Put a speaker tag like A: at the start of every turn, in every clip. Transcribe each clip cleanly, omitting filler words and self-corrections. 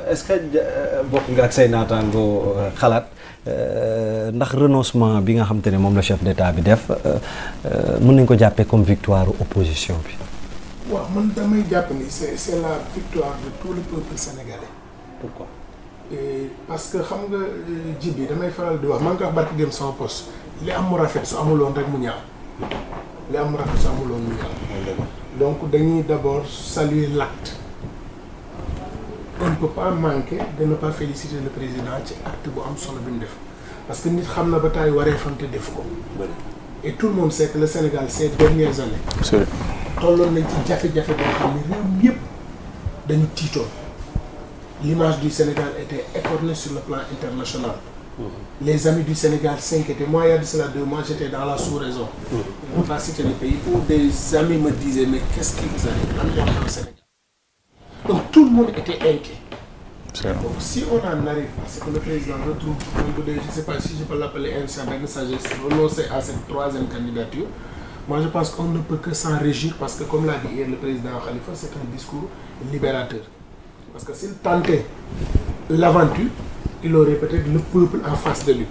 A: est-ce que bokk nga ak say naataango xalaat ndax renoncement bi nga xam te ne moom la chef d'État bi def mën nañ ko jàppee comme victoire opposition bi.
B: waaw man damay jàpp ni c'est la victoire de tout le peuple sénégalais.
A: Pourquoi?
B: Parce que xam nga ji bi damay faral di wax man nga wax barki dem sama poste li am mu rafet su amuloon rek mu ñaaw li am mu rafet su amuloon mu ñaaw. Donc dañuy d'abord saluer l'acte. On ne peut pas manquer de ne pas féliciter le président ci acte bu am solo bi mu def parce que nit xam na ba taay waree fante def ko. Et tout le monde sait que le Sénégal ces dernières années. tolloon nañ ci jafe-jafe boo xam ne réew mi yëpp dañu tiitoon. L'image du Sénégal était écornée sur le plan international. Les amis du Sénégal s'inquiétaient. Moi, il y a de cela 2 mois, j'étais dans la sous-région. On va pas citer le pays où des amis me disaient mais qu'est-ce qui vous arrive? Lan moo xew Sénégal. Donc tout le monde était inquiet. Donc si on en arrive à ce que le président retrouve, je ne sais pas si je peux l'appeler un certain sagesse, renoncer à cette 3e candidature, moi je pense qu'on ne peut que s'en réjouir parce que comme l'a dit hier le président Khalifa, c'est un discours libérateur. Parce que s'il tentait l'aventure, il aurait peut-être le peuple en face de lui.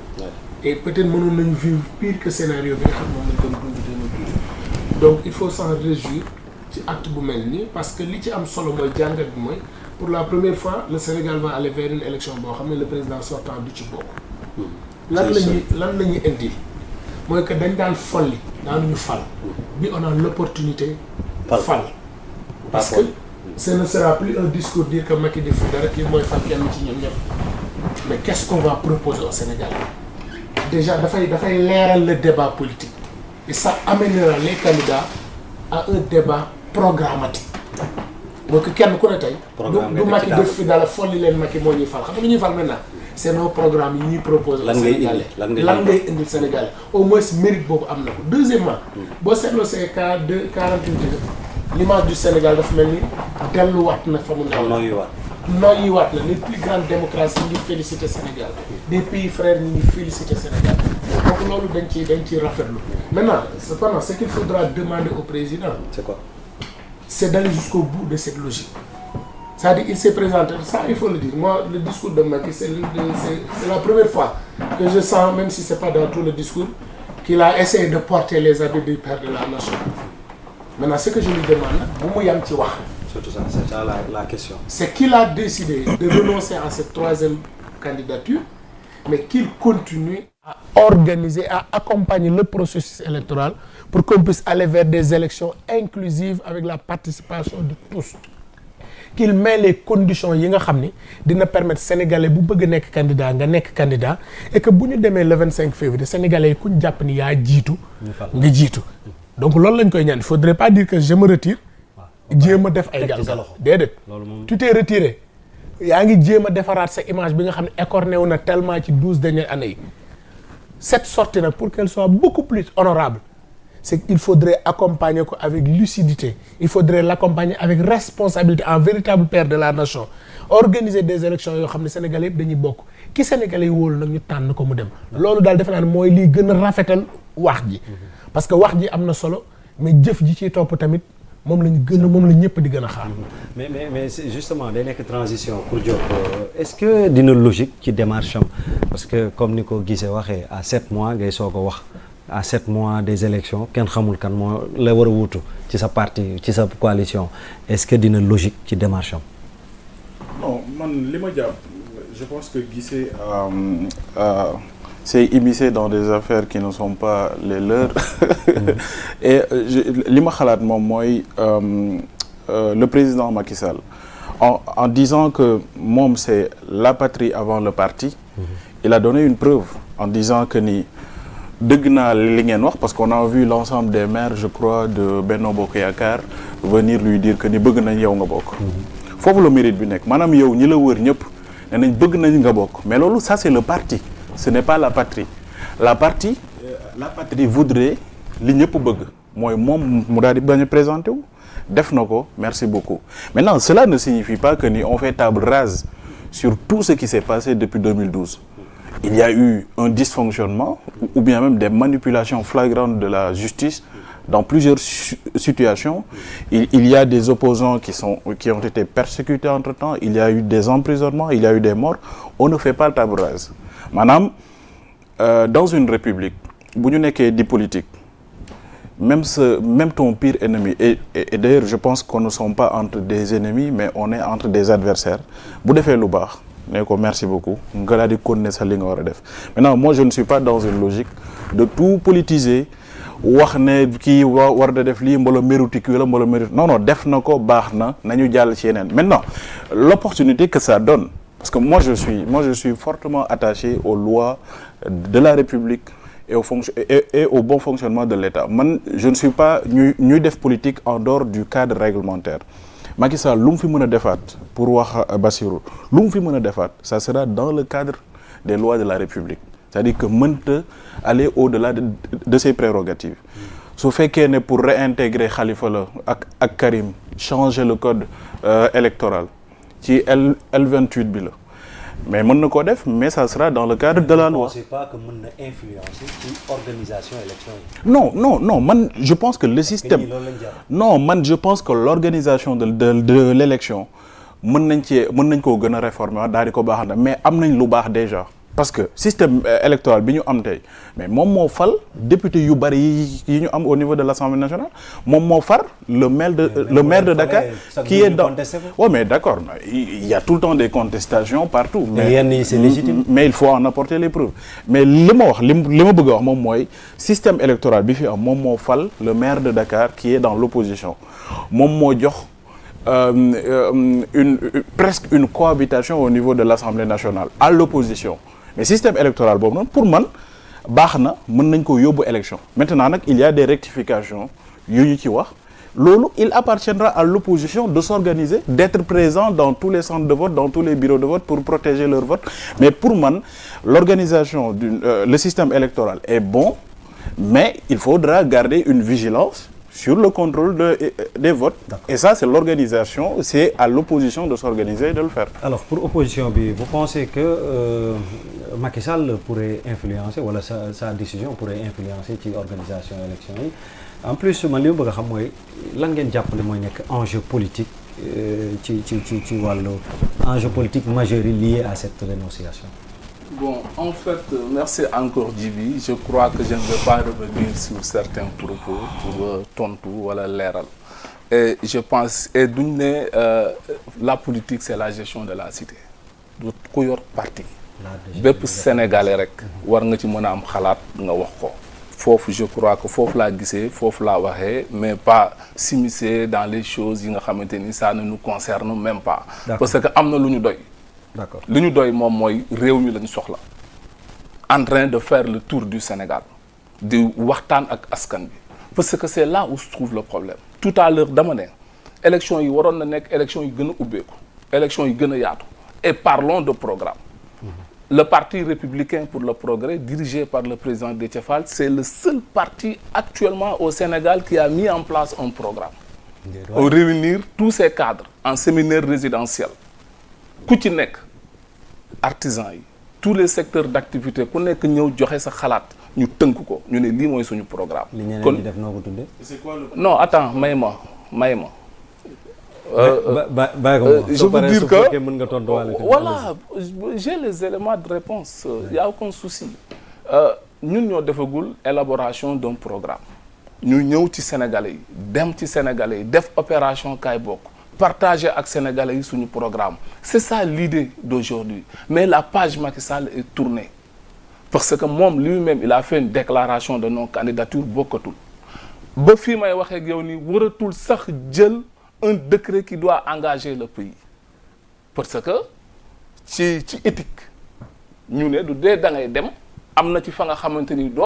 B: Et peut-être mënoon nañu vivre pire que scénario bi nga xam moom lañ doon dund. Donc il faut s'en réjouir ci acte bu mel nii parce que li ci am solo mooy jàngat bi mooy pour la première fois le Sénégal va aller vers une élection boo xam ne le président sortant du ci bokk. lan la ñuy indi mooy que dañ daan folli daanuñu fal. bi on a l'opportunité fal. Parce que ce ne sera plus un discours dire que Macky def dara kii mooy fal kenn ci ñoom ñëpp. Mais qu'est-ce qu'on va proposer au Sénégal? Déjà dafay leeral le débat politique et ça amènera les candidats à un débat programmatique. Donc kenn ku ne tey du Macky def fi dara folli leen Macky moo ñuy fal xam nga lu ñuy fal maintenant c'est nos programmes yi ñuy proposer au Sénégalais lan ngay indil Sénégalais au moins mérite boobu am na ko. Deuxièmement boo seetloo ces cas de 48 heures l'image du Sénégal dafa mel ni delluwaat na fa mu ne noyyiwaat na les plus grandes démocraties ñu ngi féliciter Sénégal des pays frères ñu ngi féliciter Sénégal donc loolu dañ ciy rafetlu. Maintenant cependant ce qu'il faudra demander au président
A: c'est quoi?
B: C'est d'aller jusqu'au bout de cette logique. C'est-à-dire il s'est présenté, ça il faut le dire, moi le discours de Macky c'est la première fois que je sens, même si c'est pas dans tout le discours, qu'il a essayé de porter les habits du père de la nation. Maintenant ce que je lui demande bu mu yam ci wax.
A: Surtout ça, c'est ça la question. C'est
B: qu'il a décidé de renoncer à cette 3e candidature, mais qu'il continue à organiser, à accompagner le processus électoral pour qu'on puisse aller vers des élections inclusives avec la participation de tous. Qu'il met les conditions yi nga xam ni dina permettre sénégalais bu bëgg nekk candidat nga nekk candidat et que bu ñu demee le 25 février sénégalais yi ku ñu jàpp ni yaa jiitu nga jiitu. Donc loolu lañ koy ñaan. Il faudrait pas dire que je me retire. jéem a def ay galgal déedéet tu t'es retiré yaa ngi jéem a defaraat sa image bi nga xam ne écorné wu na tellement ci 12 dernières années yi. Cette sortie nag pour qu'elle soit beaucoup plus honorable c'est qu'il faudrait accompagner ko avec lucidité, il faudrait l'accompagner avec responsabilité en véritable père de la nation, organiser des élections yoo xam ne Sénégalais yëpp dañuy bokk ki Sénégalais yi wóolu nag ñu tànn ko mu dem. Loolu daal defe naa ne mooy lii gën a rafetal wax ji parce que wax ji am na solo mais jëf ji ciy topp tamit moom la ñëpp di gën a xaar.
A: mais c'est justement day nekk transition pour Diop est-ce que dina logique ci démarche am parce que comme ni ko gisee waxee à 7 mois ngay soog a wax à 7 mois des élections kenn xamul kan moo la war a wuutu ci sa parti ci sa coalition est-ce que dina logique ci démarche am.
C: Non man li ma jàpp je pense que Guissé c'est immiscé dans des affaires qui ne sont pas les leurs. Et li ma xalaat moom mooy le président Macky Sall en disant que moom c'est la patrie avant le parti. Il a donné une preuve en disant que ni dëgg naa li ngeen wax parce qu'on a vu l'ensemble des maires je crois de Benno Bokk Yaakaar venir lui dire que ni bëgg nañ yow nga bokk. Foofu la mérite bi nekk maanaam yow ñi la wër ñëpp ne nañ bëgg nañ nga bokk mais loolu ça c'est le parti. Ce n'est pas la patrie. La patrie voudrait li ñëpp bëgg mooy moom mu daal di bañ a présenté wu def na ko merci beaucoup. Maintenant cela ne signifie pas que ni on fait table rase sur tout ce qui s'est passé depuis 2012. Il y a eu un dysfonctionnement ou bien même des manipulations flagrantes de la justice dans plusieurs situations. Il y a des opposants qui ont été persécutés entre-temps, il y a eu des emprisonnements, il y a eu des morts. On ne fait pas le table rase. Madame, dans une république, bu ñu nekkee di politique, même ton pire ennemi, et d'ailleurs je pense qu'on ne sommes pas entre des ennemis, mais on est entre des adversaires. Bu defee lu baax, ne ko merci beaucoup, nga daal di continuer sa li nga war a def. Maintenant, moi je ne suis pas dans une logique de tout politiser. wax ne kii war da def lii mbala méritique wala mbala mérite non def na ko baax na nañu jàll ci yeneen. Maintenant l'opportunité que ça donne, parce que moi je suis fortement attaché aux lois de la République et au bon fonctionnement de l'État. Man je ne suis pas ñuy def politique en dehors du cadre réglementaire. Macky Sall lu mu fi mën a defaat pour wax Bassirou lu mu fi mën a defaat ça sera dans le cadre des lois de la République. C'est-à-dire que mënta aller au-delà de ses prérogatives. Su fekkee ne pour réintégrer Khalifa la ak Karim changer le code électoral ci L28 bi la mais mën na koo def, mais ça sera dans le cadre de la loi.
A: Je ne pense pas que mën na influencer ci organisation élection yi.
C: Non man je pense que le système je pense que l'organisation de l'élection mën nañ koo gën a réformer daal di ko baax na, mais am nañ lu baax déjà. Parce que système électoral bi ñu am tey mais moom moo fal député yu bari yi ñu am au niveau de l'Assemblée nationale, moom moo far le maire de Dakar qui est dans ouais mais d'accord, il y a tout le temps des contestations partout, mais
A: c'est légitime,
C: mais il faut en apporter les preuves. Mais li ma bëgg a wax moom mooy système électoral bi fi am moom moo fal le maire de Dakar qui est dans l'opposition, moom moo jox presque une cohabitation au niveau de l'Assemblée nationale à l'opposition. Mais système électoral boobu noonu pour man baax na, mën nañ ko yóbbu élection. Maintenant nag il y a des rectifications yu ñu ci wax loolu il appartiendra à l'opposition de s'organiser, d'être présent dans tous les centres de vote, dans tous les bureaux de vote pour protéger leur vote. Mais pour man l'organisation le système électoral est bon, mais il faudra garder une vigilance sur le contrôle des votes. Et ça, c'est l'organisation, c'est à l'opposition de s'organiser et de le faire.
A: Alors, pour opposition, vous pensez que Macky Sall pourrait influencer, voilà, sa décision pourrait influencer ci organisation élection yi. En plus, man li ma bëgg a xam mooy lan ngeen jàpp ne mooy nekk enjeu politique ci wàllu enjeu politique majeur lié à cette rénonciation.
D: Bon, en fait, merci encore Djibi. Je crois que je ne vais pas revenir sur certains propos pour tontu wala leeral. Et je pense et duñ ne la politique c'est la gestion de la cité. Du ku yor parti. Bépp Sénégalais rek war nga ci mën a am xalaat nga wax ko. Foofu je crois que foofu laa gisee, foofu laa waxee, mais pas s'immiscer dans les choses yi nga xamante ni ça ne nous concerne même pas. Parce que am na lu ñu doy.
A: D'accord.
D: li ñu doy moom mooy réew mi lañ soxla en train de faire le tour du Sénégal di waxtaan ak askan bi parce que c'est là où se trouve le problème. Tout à l'heure dama ne élection yi waroon na nekk élection yi gën a ubbeeku, élection yi gën a yaatu. Et parlons de programme. Le parti républicain pour le progrès dirigé par le président Déthié Fall, c'est le seul parti actuellement au Sénégal qui a mis en place un programme pour réunir tous ces cadres en séminaire résidentiel. Ku ci nekk artisans yi tous les secteurs d'activité ku nekk ñëw joxe sa xalaat ñu tënk ko ñu ne lii mooy suñu programme.
A: kon li def noo ko tuddee.
D: C'est quoi le... Non attends may ma.
A: Je
D: veux dire que
A: mën nga tontu wàllu
D: voilà j'ai les éléments de réponse y a aucun souci. Ñun ñoo defagul élaboration d'un programme ñu ñëw ci Sénégalais yi dem ci Sénégalais yi def opération kaay bokk. Partager avec Sénégalais sur programme. C'est ça l'idée d'aujourd'hui. Mais la page Macky Sall est tournée. Parce que lui-même, il a fait une déclaration de non-candidature bokkatul. Ba fi may waxe ak yow ni waratul sax jël un décret qui doit engager le pays. Parce que ci éthique ñu ne du dee da ngay dem am na ci fa nga xamante ni